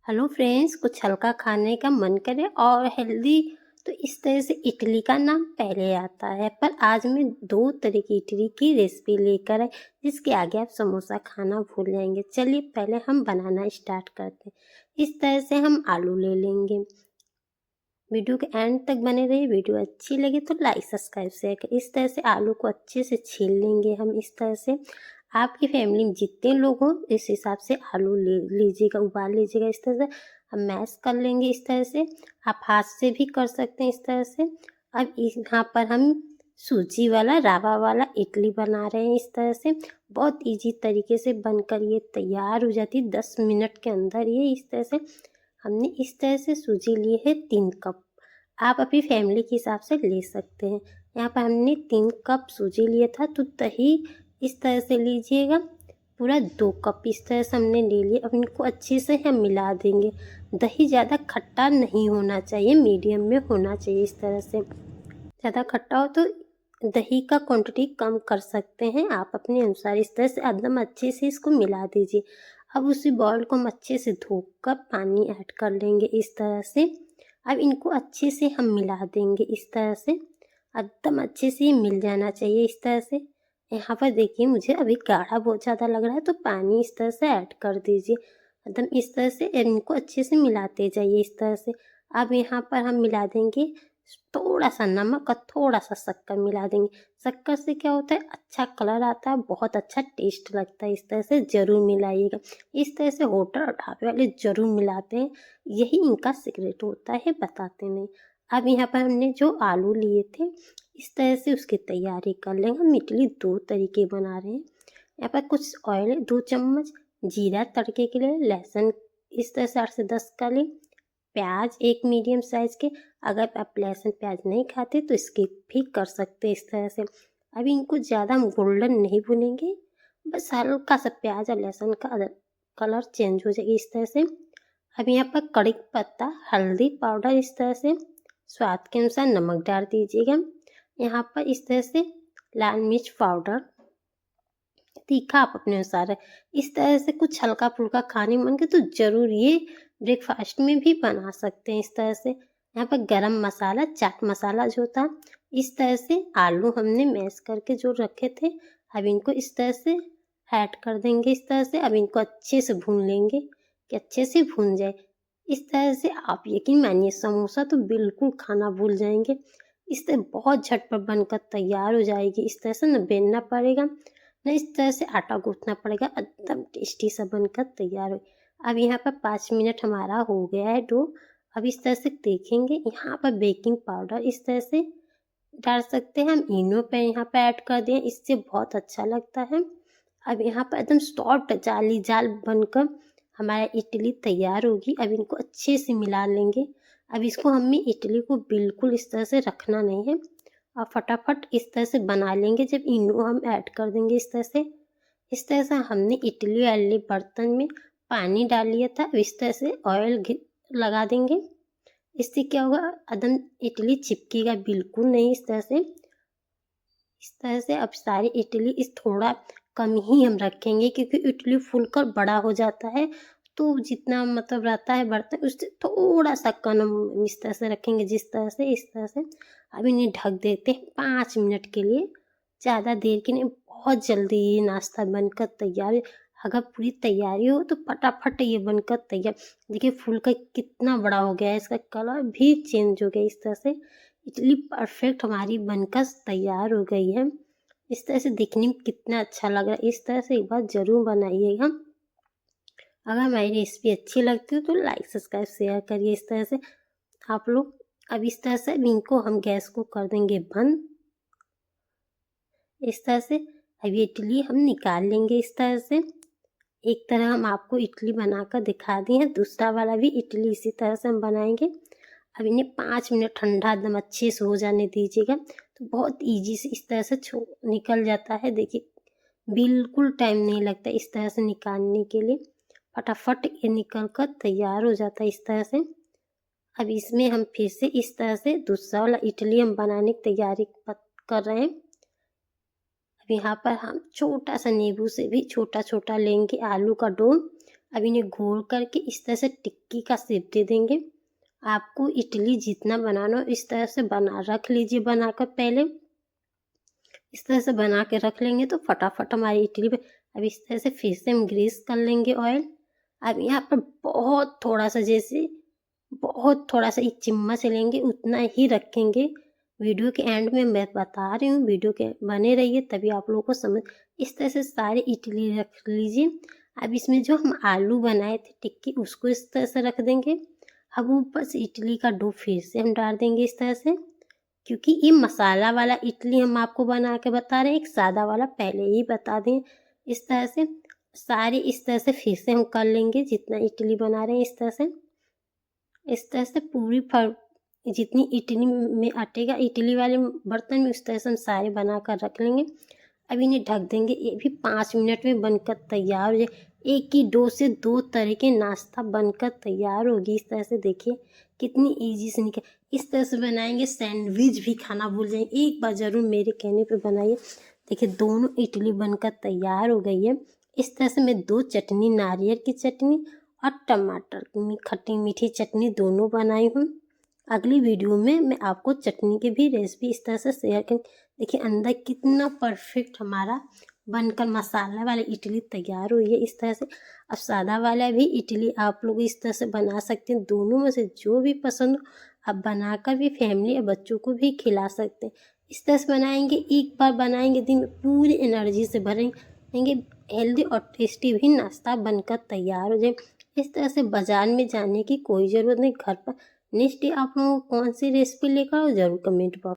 Hello friends, कुछ हल्का खाने का मन करे और हेल्दी तो इस तरह से इडली का नाम पहले आता है। पर आज मैं दो तरह की इडली की रेसिपी लेकर आई जिसके आगे आप समोसा खाना भूल जाएंगे। चलिए पहले हम बनाना स्टार्ट करते हैं। इस तरह से हम आलू ले लेंगे। वीडियो के एंड तक बने रहिए। वीडियो अच्छी लगे तो लाइक सब्सक्राइब शेयर करें। इस तरह से आलू को अच्छे से छील लेंगे हम। इस तरह से आपकी फैमिली में जितने लोग हों इस हिसाब से आलू ले लीजिएगा, उबाल लीजिएगा। इस तरह से हम मैश कर लेंगे। इस तरह से आप हाथ से भी कर सकते हैं इस तरह से। अब यहाँ पर हम सूजी वाला रावा वाला इडली बना रहे हैं। इस तरह से बहुत इजी तरीके से बनकर ये तैयार हो जाती है 10 मिनट के अंदर। ये इस तरह से हमने इस तरह से सूजी ली है 3 कप। आप अपनी फैमिली के हिसाब से ले सकते हैं। यहाँ पर हमने 3 कप सूजी लिया था, तो दही इस तरह से लीजिएगा पूरा 2 कप इस तरह से हमने ले लिया। अब इनको अच्छे से हम मिला देंगे। दही ज़्यादा खट्टा नहीं होना चाहिए, मीडियम में होना चाहिए। इस तरह से ज़्यादा खट्टा हो तो दही का क्वांटिटी कम कर सकते हैं आप अपने अनुसार। इस तरह से एकदम अच्छे से इसको मिला दीजिए। अब उसी बॉल को हम अच्छे से धोकर पानी ऐड कर लेंगे इस तरह से। अब इनको अच्छे से हम मिला देंगे इस तरह से। एकदम अच्छे से ये मिल जाना चाहिए इस तरह से। यहाँ पर देखिए मुझे अभी गाढ़ा बहुत ज़्यादा लग रहा है, तो पानी इस तरह से ऐड कर दीजिए। एकदम इस तरह से इनको अच्छे से मिलाते जाइए इस तरह से। अब यहाँ पर हम मिला देंगे थोड़ा सा नमक और थोड़ा सा शक्कर मिला देंगे। शक्कर से क्या होता है, अच्छा कलर आता है, बहुत अच्छा टेस्ट लगता है। इस तरह से ज़रूर मिलाइएगा। इस तरह से होटल और ढाबे वाले ज़रूर मिलाते हैं, यही इनका सीक्रेट होता है, बताते नहीं। अब यहाँ पर हमने जो आलू लिए थे इस तरह से उसकी तैयारी कर लेंगे। हम इडली 2 तरीके बना रहे हैं। यहाँ पर कुछ ऑयल 2 चम्मच, जीरा तड़के के लिए, लहसुन इस तरह से 8 से 10 कली, प्याज एक मीडियम साइज़ के। अगर आप लहसुन प्याज नहीं खाते तो स्किप भी कर सकते हैं इस तरह से। अभी इनको ज़्यादा हम गोल्डन नहीं भुनेंगे, बस हल्का सा प्याज और लहसुन का कलर चेंज हो जाएगी इस तरह से। अब यहाँ पर कड़ी पत्ता, हल्दी पाउडर इस तरह से, स्वाद के अनुसार नमक डाल दीजिएगा। यहाँ पर इस तरह से लाल मिर्च पाउडर, तीखा आप अपने अनुसार है। इस तरह से कुछ हल्का फुल्का खाने मन के तो ज़रूर ये ब्रेकफास्ट में भी बना सकते हैं इस तरह से। यहाँ पर गरम मसाला, चाट मसाला जो था, इस तरह से आलू हमने मैश करके जो रखे थे, अब इनको इस तरह से ऐड कर देंगे इस तरह से। अब इनको अच्छे से भून लेंगे कि अच्छे से भून जाए। इस तरह से आप यकीन मानिए समोसा तो बिल्कुल खाना भूल जाएंगे। इस तरह बहुत झटपट बनकर तैयार हो जाएगी। इस तरह से न बेलना पड़ेगा ना इस तरह से आटा गूंथना पड़ेगा, एकदम टेस्टी सा बनकर तैयार हो। अब यहाँ पर 5 मिनट हमारा हो गया है डो। अब इस तरह से देखेंगे, यहाँ पर बेकिंग पाउडर इस तरह से डाल सकते हैं हम। इनो पे यहाँ पे ऐड कर दें, इससे बहुत अच्छा लगता है। अब यहाँ पर एकदम सॉफ्ट जाली जाल बनकर हमारा इडली तैयार होगी। अब इनको अच्छे से मिला लेंगे। अब इसको हमें इडली को बिल्कुल इस तरह से रखना नहीं है और फटाफट इस तरह से बना लेंगे। जब इनो हम ऐड कर देंगे इस तरह से हमने इडली वाले बर्तन में पानी डाल लिया था। इस तरह से ऑयल लगा देंगे। इससे क्या होगा, एकदम इडली चिपकेगा बिल्कुल नहीं। इस तरह से अब सारी इडली इस थोड़ा कम ही हम रखेंगे, क्योंकि इडली फूलकर बड़ा हो जाता है, तो जितना मतलब रहता है बर्तन उससे थोड़ा सा कम इस तरह से रखेंगे। इस तरह से अब इन्हें ढक देते हैं 5 मिनट के लिए, ज़्यादा देर की नहीं। बहुत जल्दी ये नाश्ता बनकर तैयार है। अगर पूरी तैयारी हो तो फटाफट ये बनकर तैयार। देखिए फूल का कितना बड़ा हो गया है, इसका कलर भी चेंज हो गया। इस तरह से इडली परफेक्ट हमारी बनकर तैयार हो गई है। इस तरह से दिखने में कितना अच्छा लग रहा है। इस तरह से एक बार ज़रूर बनाइएगा। अगर हमारी रेसिपी अच्छी लगती हो तो लाइक सब्सक्राइब शेयर करिए इस तरह से आप लोग। अब इस तरह से इनको हम गैस को कर देंगे बंद। इस तरह से अब ये इडली हम निकाल लेंगे इस तरह से। एक तरह हम आपको इडली बनाकर दिखा दी है, दूसरा वाला भी इडली इसी तरह से हम बनाएंगे। अब इन्हें 5 मिनट ठंडा एकदम अच्छे से हो जाने दीजिएगा, तो बहुत ईजी से इस तरह से निकल जाता है। देखिए बिल्कुल टाइम नहीं लगता इस तरह से निकालने के लिए, फटाफट ये निकल कर तैयार हो जाता है इस तरह से। अब इसमें हम फिर से इस तरह से दूसरा वाला इडली हम बनाने की तैयारी कर रहे हैं। अब यहाँ पर हम छोटा सा नींबू से भी छोटा छोटा लेंगे आलू का डो। अब इन्हें घोल करके इस तरह से टिक्की का शेप दे देंगे। आपको इडली जितना बनाना हो इस तरह से बना रख लीजिए, बनाकर पहले इस तरह से बना के रख लेंगे तो फटाफट हमारी इडली पे। अब इस तरह से फिर से हम ग्रीस कर लेंगे ऑयल। अब यहाँ पर बहुत थोड़ा सा, जैसे बहुत थोड़ा सा 1 चम्मच लेंगे, उतना ही रखेंगे। वीडियो के एंड में मैं बता रही हूँ, वीडियो के बने रहिए तभी आप लोगों को समझ। इस तरह से सारे इडली रख लीजिए। अब इसमें जो हम आलू बनाए थे टिक्की, उसको इस तरह से रख देंगे। अब ऊपर से इडली का डो फिर से हम डाल देंगे इस तरह से, क्योंकि ये मसाला वाला इडली हम आपको बना के बता रहे हैं, एक सादा वाला पहले ही बता दें। इस तरह से सारे इस तरह से फिर से हम कर लेंगे, जितना इडली बना रहे हैं इस तरह से पूरी जितनी इडली में अटेगा इडली वाले बर्तन में, उस तरह से हम सारे बना कर रख लेंगे। अब इन्हें ढक देंगे, ये भी 5 मिनट में बनकर तैयार हो जाए। एक ही डो से 2 तरह के नाश्ता बनकर तैयार होगी। इस तरह से देखिए कितनी ईजी से निकल। इस तरह से बनाएंगे, सैंडविच भी खाना भूल जाएंगे। एक बार ज़रूर मेरे कहने पे बनाइए। देखिए दोनों इडली बनकर तैयार हो गई है। इस तरह से मैं 2 चटनी, नारियल की चटनी और टमाटर की खट्टी मीठी चटनी दोनों बनाई हूँ। अगली वीडियो में मैं आपको चटनी की भी रेसिपी इस तरह से शेयर करूँगी। देखिए अंदर कितना परफेक्ट हमारा बनकर मसाला वाला इडली तैयार हुई है इस तरह से। अब सादा वाला भी इडली आप लोग इस तरह से बना सकते हैं। दोनों में से जो भी पसंद हो आप बनाकर भी फैमिली या बच्चों को भी खिला सकते हैं। इस तरह से बनाएंगे, एक बार बनाएंगे दिन में पूरी एनर्जी से भरेंगे। हेल्दी और टेस्टी भी नाश्ता बनकर तैयार हो जाए। इस तरह से बाजार में जाने की कोई ज़रूरत नहीं, घर पर। नेक्स्ट डे आप लोगों को कौन सी रेसिपी लेकर आओ, ज़रूर कमेंट बॉक्स